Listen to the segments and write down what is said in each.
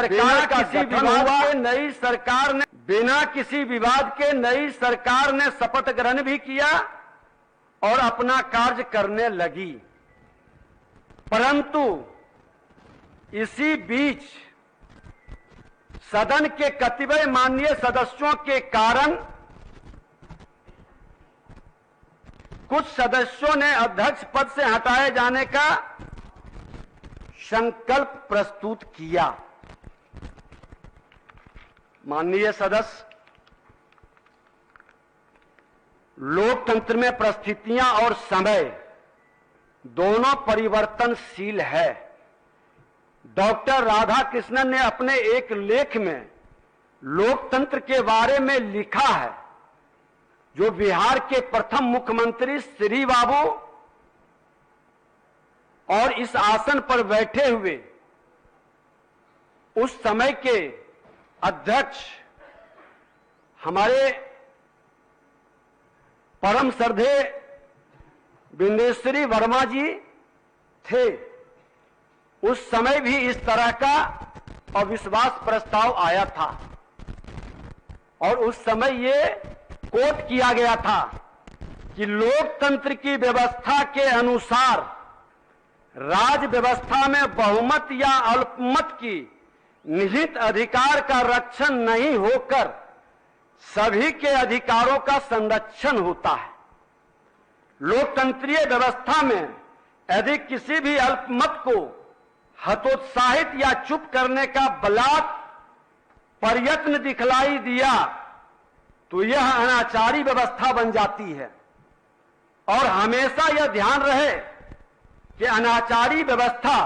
सरकार का गठन हुआ, बिना किसी विवाद के नई सरकार ने शपथ ग्रहण भी किया और अपना कार्य करने लगी। परंतु इसी बीच सदन के कतिपय माननीय सदस्यों के कारण कुछ सदस्यों ने अध्यक्ष पद से हटाए जाने का संकल्प प्रस्तुत किया। माननीय सदस्य, लोकतंत्र में परिस्थितियां और समय दोनों परिवर्तनशील है। डॉक्टर राधाकृष्णन ने अपने एक लेख में लोकतंत्र के बारे में लिखा है, जो बिहार के प्रथम मुख्यमंत्री श्री बाबू और इस आसन पर बैठे हुए उस समय के अध्यक्ष हमारे परम श्रद्धेय बिंदेश्वरी वर्मा जी थे। उस समय भी इस तरह का अविश्वास प्रस्ताव आया था और उस समय ये कोट किया गया था कि लोकतंत्र की व्यवस्था के अनुसार राज व्यवस्था में बहुमत या अल्पमत की निहित अधिकार का रक्षण नहीं होकर सभी के अधिकारों का संरक्षण होता है। लोकतंत्रीय व्यवस्था में यदि किसी भी अल्पमत को हतोत्साहित या चुप करने का बलात् प्रयत्न दिखलाई दिया तो यह अनाचारी व्यवस्था बन जाती है। और हमेशा यह ध्यान रहे कि अनाचारी व्यवस्था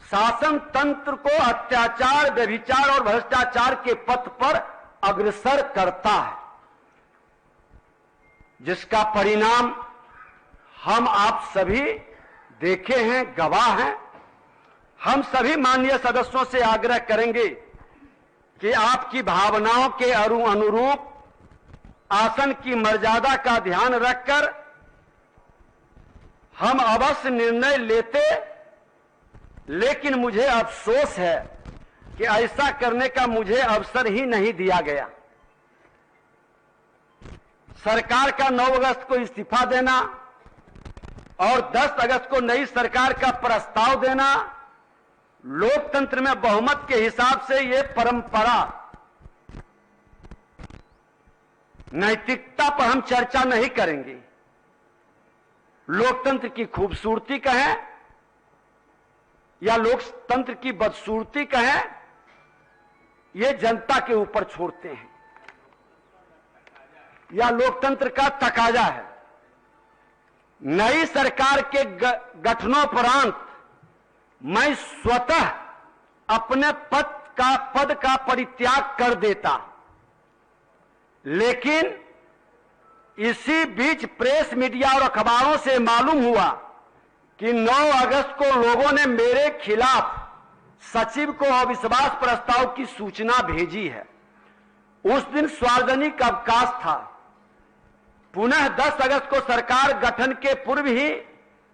शासन तंत्र को अत्याचार, व्यभिचार और भ्रष्टाचार के पथ पर अग्रसर करता है, जिसका परिणाम हम आप सभी देखे हैं, गवाह हैं। हम सभी माननीय सदस्यों से आग्रह करेंगे कि आपकी भावनाओं के अनुरूप आसन की मर्यादा का ध्यान रखकर हम अवश्य निर्णय लेते, लेकिन मुझे अफसोस है कि ऐसा करने का मुझे अवसर ही नहीं दिया गया। सरकार का 9 अगस्त को इस्तीफा देना और 10 अगस्त को नई सरकार का प्रस्ताव देना, लोकतंत्र में बहुमत के हिसाब से ये परंपरा, नैतिकता पर हम चर्चा नहीं करेंगे। लोकतंत्र की खूबसूरती कहें या लोकतंत्र की बदसूरती कहें, ये जनता के ऊपर छोड़ते हैं, या लोकतंत्र का तकाजा है। नई सरकार के गठनोपरांत मैं स्वतः अपने पद का परित्याग कर देता, लेकिन इसी बीच प्रेस, मीडिया और अखबारों से मालूम हुआ कि 9 अगस्त को लोगों ने मेरे खिलाफ सचिव को अविश्वास प्रस्ताव की सूचना भेजी है। उस दिन सार्वजनिक अवकाश था। पुनः 10 अगस्त को सरकार गठन के पूर्व ही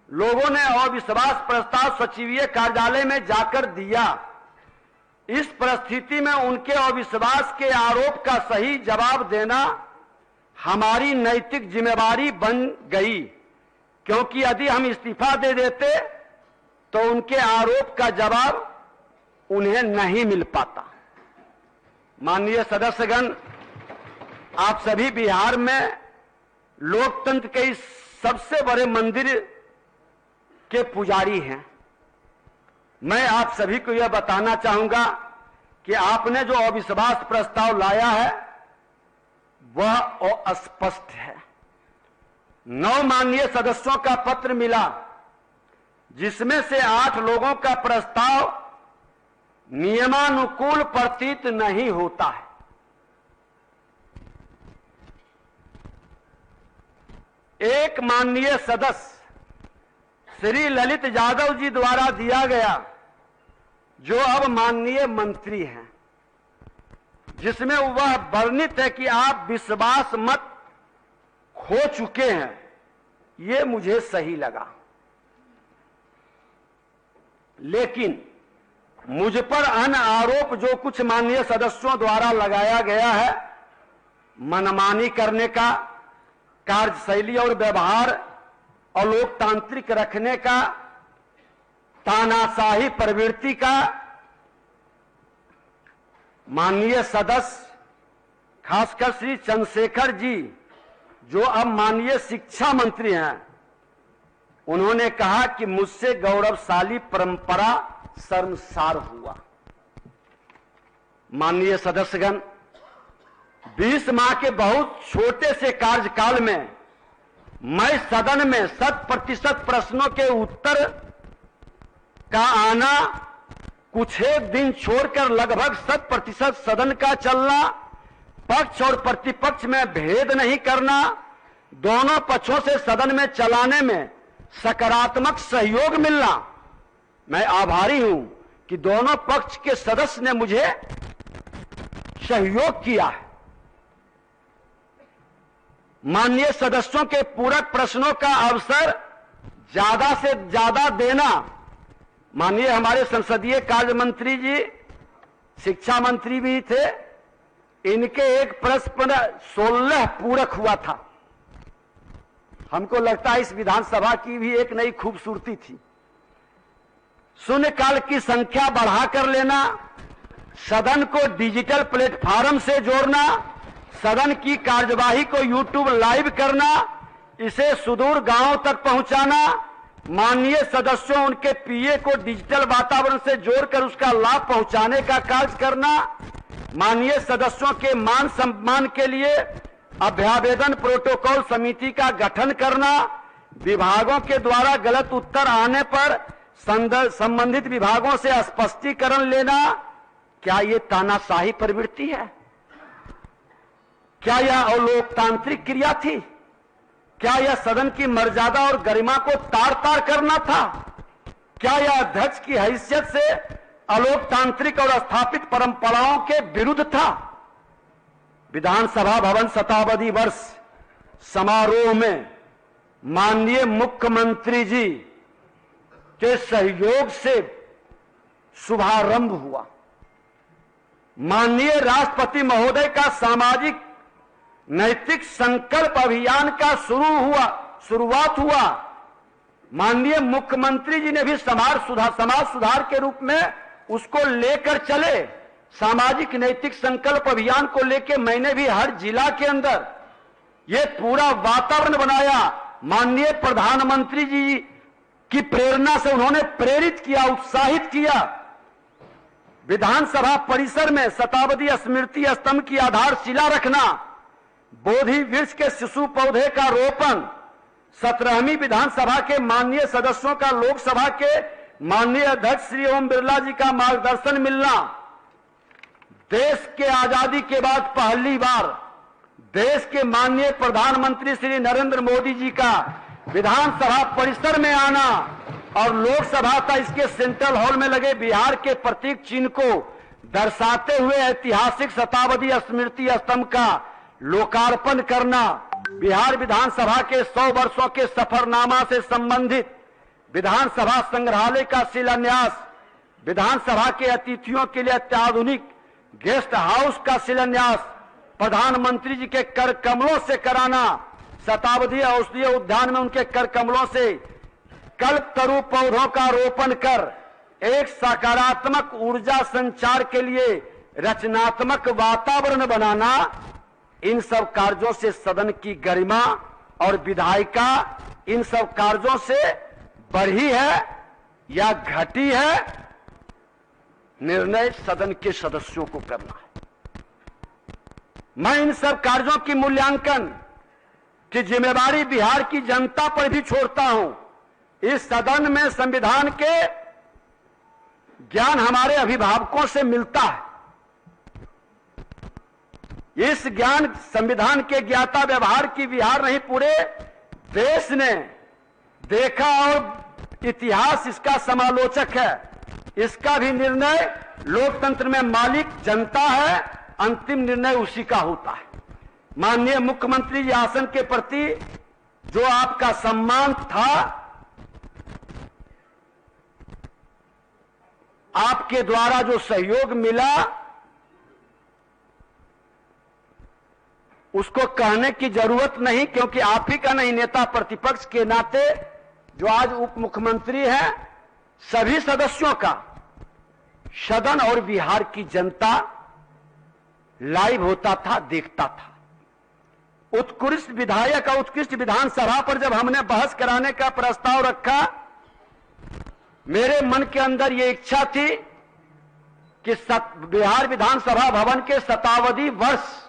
लोगों ने अविश्वास प्रस्ताव सचिवीय कार्यालय में जाकर दिया। इस परिस्थिति में उनके अविश्वास के आरोप का सही जवाब देना हमारी नैतिक जिम्मेवारी बन गई, क्योंकि यदि हम इस्तीफा दे देते तो उनके आरोप का जवाब उन्हें नहीं मिल पाता। माननीय सदस्यगण, आप सभी बिहार में लोकतंत्र के इस सबसे बड़े मंदिर के पुजारी हैं। मैं आप सभी को यह बताना चाहूंगा कि आपने जो अविश्वास प्रस्ताव लाया है वह अस्पष्ट है। 9 माननीय सदस्यों का पत्र मिला, जिसमें से 8 लोगों का प्रस्ताव नियमानुकूल प्रतीत नहीं होता है। एक माननीय सदस्य श्री ललित यादव जी द्वारा दिया गया, जो अब माननीय मंत्री हैं, जिसमें वह वर्णित है कि आप विश्वास मत खो चुके हैं, ये मुझे सही लगा। लेकिन मुझ पर अन्य आरोप जो कुछ माननीय सदस्यों द्वारा लगाया गया है, मनमानी करने का, कार्यशैली और व्यवहार अलोकतांत्रिक रखने का, तानाशाही प्रवृत्ति का, माननीय सदस्य खासकर श्री चंद्रशेखर जी जो अब माननीय शिक्षा मंत्री हैं, उन्होंने कहा कि मुझसे गौरवशाली परंपरा शर्मसार हुआ। माननीय सदस्यगण, 20 माह के बहुत छोटे से कार्यकाल में मैं सदन में 100% प्रश्नों के उत्तर का आना, कुछ एक दिन छोड़कर लगभग 100% सदन का चलना, पक्ष और प्रतिपक्ष में भेद नहीं करना, दोनों पक्षों से सदन में चलाने में सकारात्मक सहयोग मिलना, मैं आभारी हूं कि दोनों पक्ष के सदस्य ने मुझे सहयोग किया है। माननीय सदस्यों के पूरक प्रश्नों का अवसर ज्यादा से ज्यादा देना, माननीय हमारे संसदीय कार्य मंत्री जी शिक्षा मंत्री भी थे, इनके एक प्रश्न पर 16 पूरक हुआ था। हमको लगता है इस विधानसभा की भी एक नई खूबसूरती थी। शून्यकाल की संख्या बढ़ाकर लेना, सदन को डिजिटल प्लेटफॉर्म से जोड़ना, सदन की कार्यवाही को यूट्यूब लाइव करना, इसे सुदूर गांवों तक पहुंचाना, माननीय सदस्यों उनके पीए को डिजिटल वातावरण से जोड़कर उसका लाभ पहुंचाने का कार्य करना, माननीय सदस्यों के मान सम्मान के लिए अभ्यावेदन प्रोटोकॉल समिति का गठन करना, विभागों के द्वारा गलत उत्तर आने पर संबंधित विभागों से स्पष्टीकरण लेना, क्या ये तानाशाही प्रवृत्ति है? क्या यह अलोकतांत्रिक क्रिया थी? क्या यह सदन की मर्यादा और गरिमा को तार तार करना था? क्या यह अध्यक्ष की हैसियत से अलोकतांत्रिक और स्थापित परंपराओं के विरुद्ध था? विधानसभा भवन शताब्दी वर्ष समारोह में माननीय मुख्यमंत्री जी के सहयोग से शुभारंभ हुआ। माननीय राष्ट्रपति महोदय का सामाजिक नैतिक संकल्प अभियान का शुरुआत हुआ। माननीय मुख्यमंत्री जी ने भी समाज सुधार के रूप में उसको लेकर चले। सामाजिक नैतिक संकल्प अभियान को लेकर मैंने भी हर जिला के अंदर ये पूरा वातावरण बनाया। माननीय प्रधानमंत्री जी की प्रेरणा से उन्होंने प्रेरित किया, उत्साहित किया। विधानसभा परिसर में शताब्दी स्मृति स्तंभ की आधारशिला रखना, बोधि वृक्ष के शिशु पौधे का रोपण, 17वीं विधानसभा के माननीय सदस्यों का लोकसभा के माननीय अध्यक्ष श्री ओम बिरला जी का मार्गदर्शन मिलना, देश के आजादी के बाद पहली बार देश के माननीय प्रधानमंत्री श्री नरेंद्र मोदी जी का विधानसभा परिसर में आना और लोकसभा का इसके सेंट्रल हॉल में लगे बिहार के प्रतीक चिन्ह को दर्शाते हुए ऐतिहासिक शताब्दी स्मृति स्तंभ का लोकार्पण करना, बिहार विधानसभा के 100 वर्षों के सफरनामा से संबंधित विधानसभा संग्रहालय का शिलान्यास, विधानसभा के अतिथियों के लिए अत्याधुनिक गेस्ट हाउस का शिलान्यास प्रधानमंत्री जी के कर कमलों से कराना, शताब्दी औषधीय उद्यान में उनके कर कमलों से कल्पतरु पौधों का रोपण कर एक सकारात्मक ऊर्जा संचार के लिए रचनात्मक वातावरण बनाना, इन सब कार्यों से सदन की गरिमा और विधायिका इन सब कार्यों से बढ़ी है या घटी है, निर्णय सदन के सदस्यों को करना है। मैं इन सब कार्यों की मूल्यांकन की जिम्मेदारी बिहार की जनता पर भी छोड़ता हूं। इस सदन में संविधान के ज्ञान हमारे अभिभावकों से मिलता है। इस ज्ञान संविधान के ज्ञाता व्यवहार की बिहार नहीं पूरे देश ने देखा और इतिहास इसका समालोचक है। इसका भी निर्णय लोकतंत्र में मालिक जनता है, अंतिम निर्णय उसी का होता है। माननीय मुख्यमंत्री जी आसन के प्रति जो आपका सम्मान था आपके द्वारा जो सहयोग मिला उसको कहने की जरूरत नहीं, क्योंकि आप ही का नहीं, नेता प्रतिपक्ष के नाते जो आज उप मुख्यमंत्री हैं, सभी सदस्यों का सदन और बिहार की जनता लाइव होता था, देखता था। उत्कृष्ट विधायक और उत्कृष्ट विधानसभा पर जब हमने बहस कराने का प्रस्ताव रखा, मेरे मन के अंदर यह इच्छा थी कि बिहार विधानसभा भवन के शताब्दी वर्ष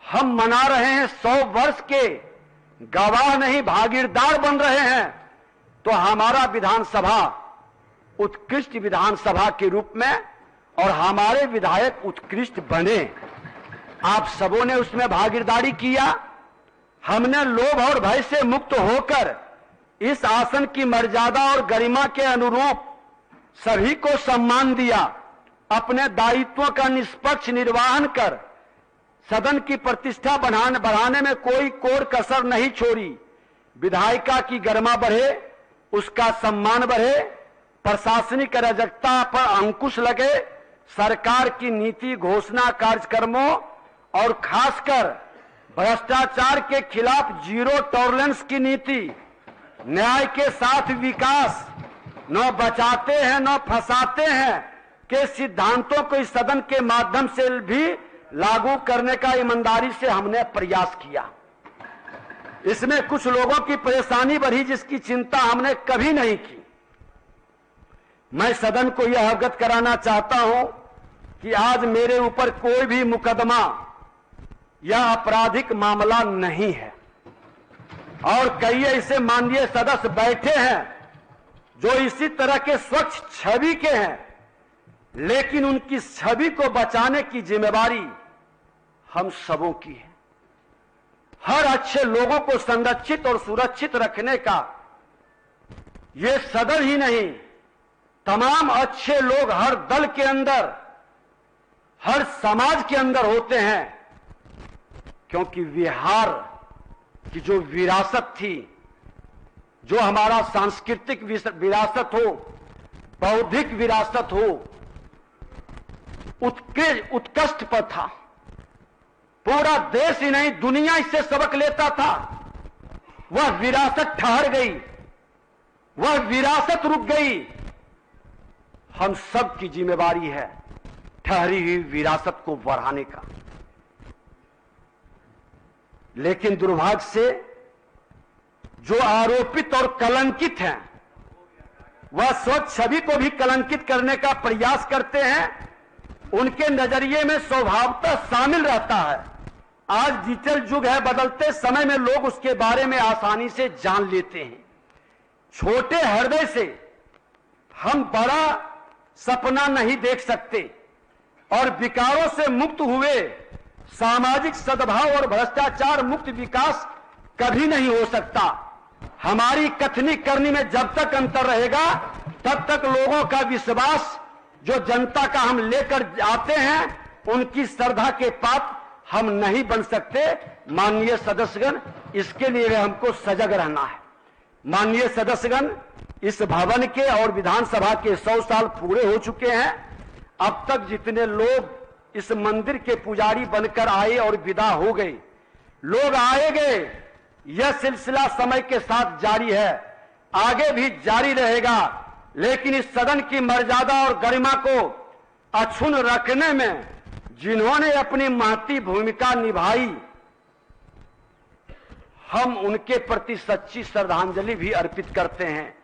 हम मना रहे हैं, 100 वर्ष के गवाह नहीं भागीदार बन रहे हैं, तो हमारा विधानसभा उत्कृष्ट विधानसभा के रूप में और हमारे विधायक उत्कृष्ट बने। आप सबों ने उसमें भागीदारी किया। हमने लोभ और भय से मुक्त होकर इस आसन की मर्यादा और गरिमा के अनुरूप सभी को सम्मान दिया। अपने दायित्वों का निष्पक्ष निर्वहन कर सदन की प्रतिष्ठा बढ़ाने में कोई कोर कसर नहीं छोड़ी। विधायिका की गरिमा बढ़े, उसका सम्मान बढ़े, प्रशासनिक अराजकता पर अंकुश लगे, सरकार की नीति घोषणा कार्यक्रमों और खासकर भ्रष्टाचार के खिलाफ जीरो टॉलरेंस की नीति, न्याय के साथ विकास, न बचाते हैं न फंसाते हैं के सिद्धांतों को इस सदन के माध्यम से भी लागू करने का ईमानदारी से हमने प्रयास किया। इसमें कुछ लोगों की परेशानी बढ़ी जिसकी चिंता हमने कभी नहीं की। मैं सदन को यह अवगत कराना चाहता हूं कि आज मेरे ऊपर कोई भी मुकदमा या आपराधिक मामला नहीं है, और कई ऐसे माननीय सदस्य बैठे हैं जो इसी तरह के स्वच्छ छवि के हैं, लेकिन उनकी छवि को बचाने की जिम्मेवारी हम सबों की है। हर अच्छे लोगों को संरक्षित और सुरक्षित रखने का ये सदन ही नहीं, तमाम अच्छे लोग हर दल के अंदर, हर समाज के अंदर होते हैं, क्योंकि बिहार की जो विरासत थी, जो हमारा सांस्कृतिक विरासत हो, बौद्धिक विरासत हो, उत्कृष्ट पर था। पूरा देश ही नहीं दुनिया इससे सबक लेता था। वह विरासत ठहर गई, वह विरासत रुक गई। हम सब की जिम्मेवारी है ठहरी हुई विरासत को बढ़ाने का। लेकिन दुर्भाग्य से जो आरोपित और कलंकित हैं, वह स्वच्छ छवि को भी कलंकित करने का प्रयास करते हैं। उनके नजरिए में स्वभावतः शामिल रहता है। आज डिजिटल युग है, बदलते समय में लोग उसके बारे में आसानी से जान लेते हैं। छोटे हृदय से हम बड़ा सपना नहीं देख सकते, और विकारों से मुक्त हुए सामाजिक सद्भाव और भ्रष्टाचार मुक्त विकास कभी नहीं हो सकता। हमारी कथनी करनी में जब तक अंतर रहेगा, तब तक लोगों का विश्वास जो जनता का हम लेकर आते हैं, उनकी श्रद्धा के पात्र हम नहीं बन सकते। माननीय सदस्यगण, इसके लिए हमको सजग रहना है। माननीय सदस्यगण, इस भवन के और विधानसभा के 100 साल पूरे हो चुके हैं। अब तक जितने लोग इस मंदिर के पुजारी बनकर आए और विदा हो गए, लोग आए गए, यह सिलसिला समय के साथ जारी है, आगे भी जारी रहेगा। लेकिन इस सदन की मर्यादा और गरिमा को अक्षुण्ण रखने में जिन्होंने अपनी महती भूमिका निभाई, हम उनके प्रति सच्ची श्रद्धांजलि भी अर्पित करते हैं।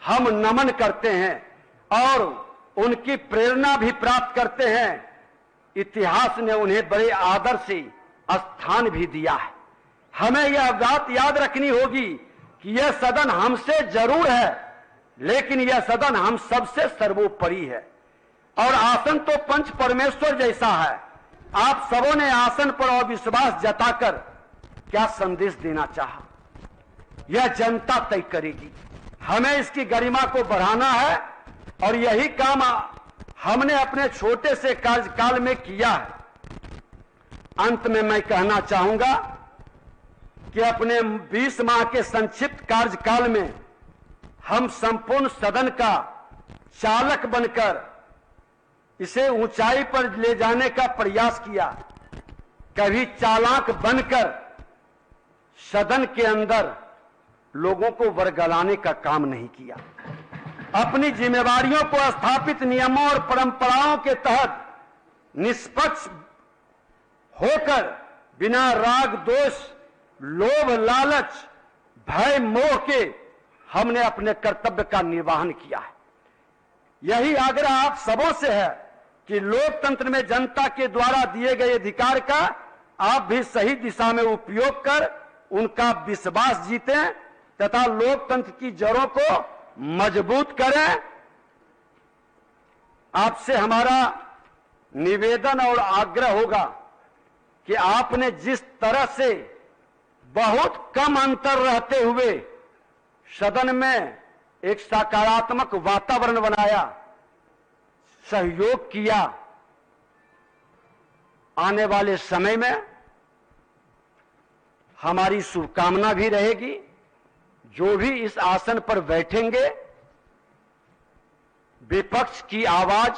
हम नमन करते हैं और उनकी प्रेरणा भी प्राप्त करते हैं। इतिहास ने उन्हें बड़े आदर से स्थान भी दिया है। हमें यह बात याद रखनी होगी कि यह सदन हमसे जरूर है, लेकिन यह सदन हम सबसे सर्वोपरि है। और आसन तो पंच परमेश्वर जैसा है। आप सबों ने आसन पर अविश्वास जताकर क्या संदेश देना चाहा, यह जनता तय करेगी। हमें इसकी गरिमा को बढ़ाना है, और यही काम हमने अपने छोटे से कार्यकाल में किया है। अंत में मैं कहना चाहूंगा कि अपने 20 माह के संक्षिप्त कार्यकाल में हम संपूर्ण सदन का चालक बनकर इसे ऊंचाई पर ले जाने का प्रयास किया, कभी चालाक बनकर सदन के अंदर लोगों को वरगलाने का काम नहीं किया। अपनी जिम्मेवारियों को स्थापित नियमों और परंपराओं के तहत निष्पक्ष होकर बिना राग दोष, लोभ, लालच, भय, मोह के हमने अपने कर्तव्य का निर्वहन किया है। यही आग्रह आप सबों से है कि लोकतंत्र में जनता के द्वारा दिए गए अधिकार का आप भी सही दिशा में उपयोग कर उनका विश्वास जीतें तथा लोकतंत्र की जड़ों को मजबूत करें। आपसे हमारा निवेदन और आग्रह होगा कि आपने जिस तरह से बहुत कम अंतर रहते हुए सदन में एक सकारात्मक वातावरण बनाया, सहयोग किया, आने वाले समय में हमारी शुभकामना भी रहेगी। जो भी इस आसन पर बैठेंगे, विपक्ष की आवाज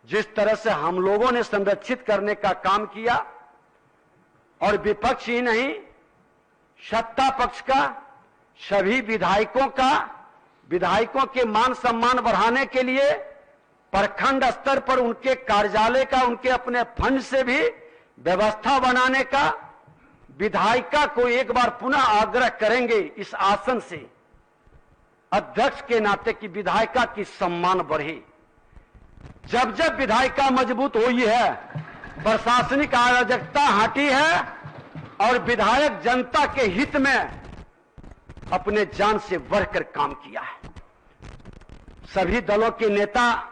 जिस तरह से हम लोगों ने संरक्षित करने का काम किया, और विपक्ष ही नहीं, सत्ता पक्ष का, सभी विधायकों के मान सम्मान बढ़ाने के लिए प्रखंड स्तर पर उनके कार्यालय का, उनके अपने फंड से भी व्यवस्था बनाने का विधायिका को एक बार पुनः आग्रह करेंगे इस आसन से, अध्यक्ष के नाते की विधायिका की सम्मान बढ़े। जब जब विधायिका मजबूत हुई है, प्रशासनिक अराजकता हटी है और विधायक जनता के हित में अपने जान से बढ़कर काम किया है। सभी दलों के नेता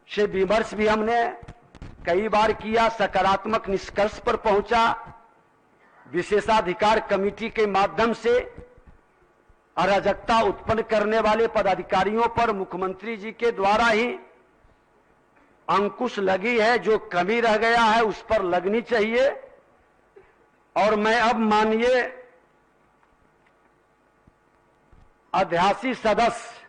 से विमर्श भी हमने कई बार किया, सकारात्मक निष्कर्ष पर पहुंचा। विशेषाधिकार कमेटी के माध्यम से अराजकता उत्पन्न करने वाले पदाधिकारियों पर मुख्यमंत्री जी के द्वारा ही अंकुश लगी है। जो कमी रह गया है उस पर लगनी चाहिए। और मैं अब माननीय अध्यासी सदस्य,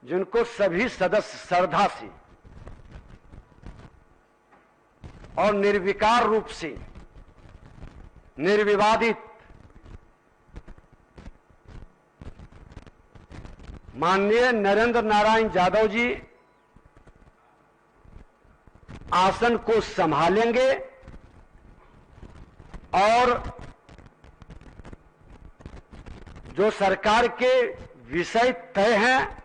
जिनको सभी सदस्य श्रद्धा से और निर्विकार रूप से, निर्विवादित माननीय नरेंद्र नारायण यादव जी आसन को संभालेंगे और जो सरकार के विषय तय हैं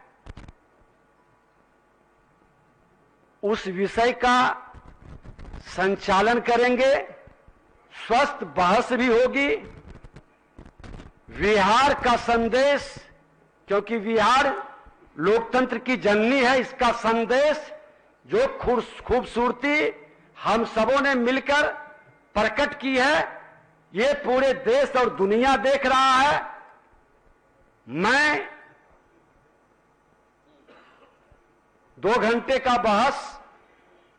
उस विषय का संचालन करेंगे। स्वस्थ बहस भी होगी। बिहार का संदेश, क्योंकि बिहार लोकतंत्र की जननी है, इसका संदेश जो खूबसूरती हम सबों ने मिलकर प्रकट की है, ये पूरे देश और दुनिया देख रहा है। मैं 2 घंटे का बहस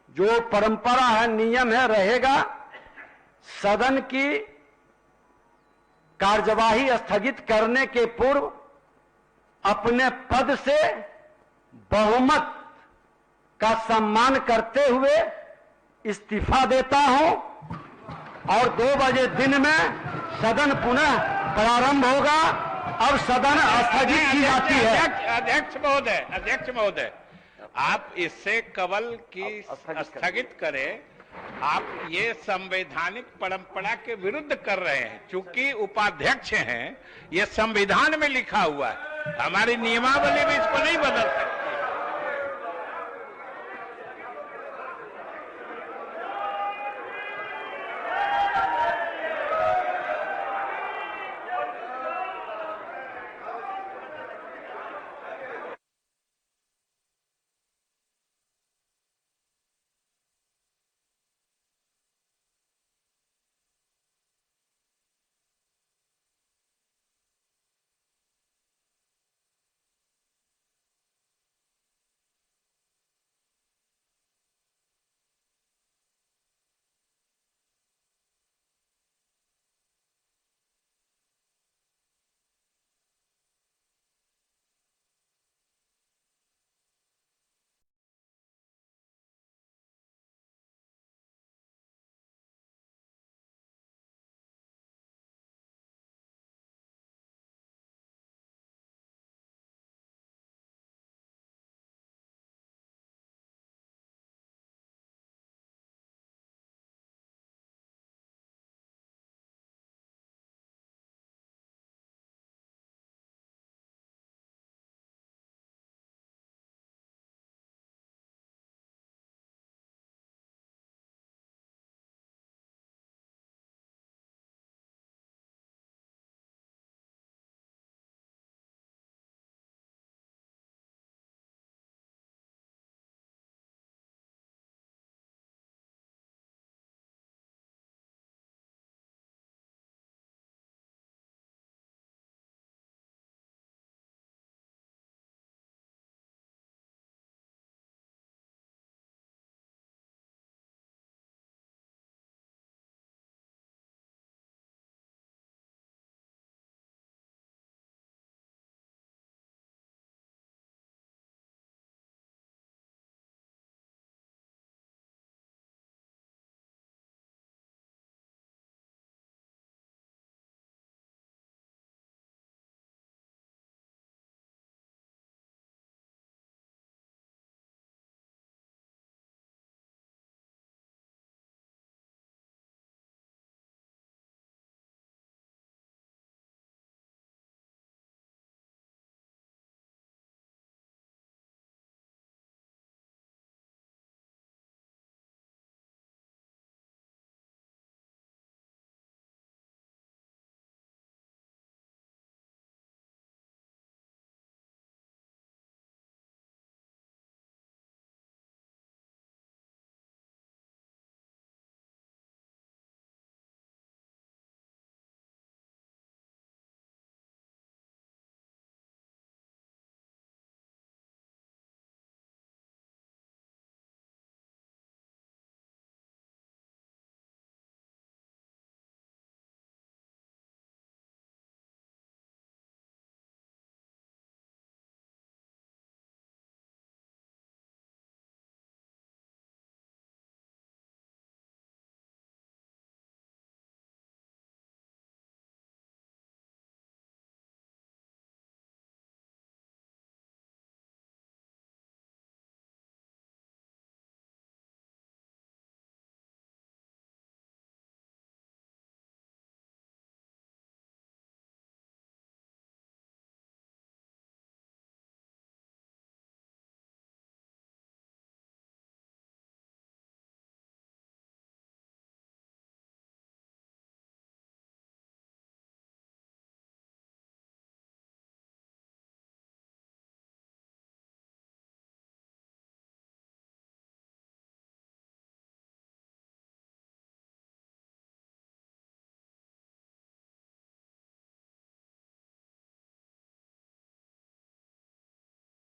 जो परंपरा है, नियम है, रहेगा। सदन की कार्यवाही स्थगित करने के पूर्व अपने पद से बहुमत का सम्मान करते हुए इस्तीफा देता हूं और 2 बजे दिन में सदन पुनः प्रारंभ होगा। अब सदन स्थगित की जाती है। अध्यक्ष महोदय, आप इससे कवल की स्थगित करें। आप ये संवैधानिक परंपरा के विरुद्ध कर रहे हैं। चूंकि उपाध्यक्ष हैं, ये संविधान में लिखा हुआ है, हमारी नियमावली में इसको नहीं बदल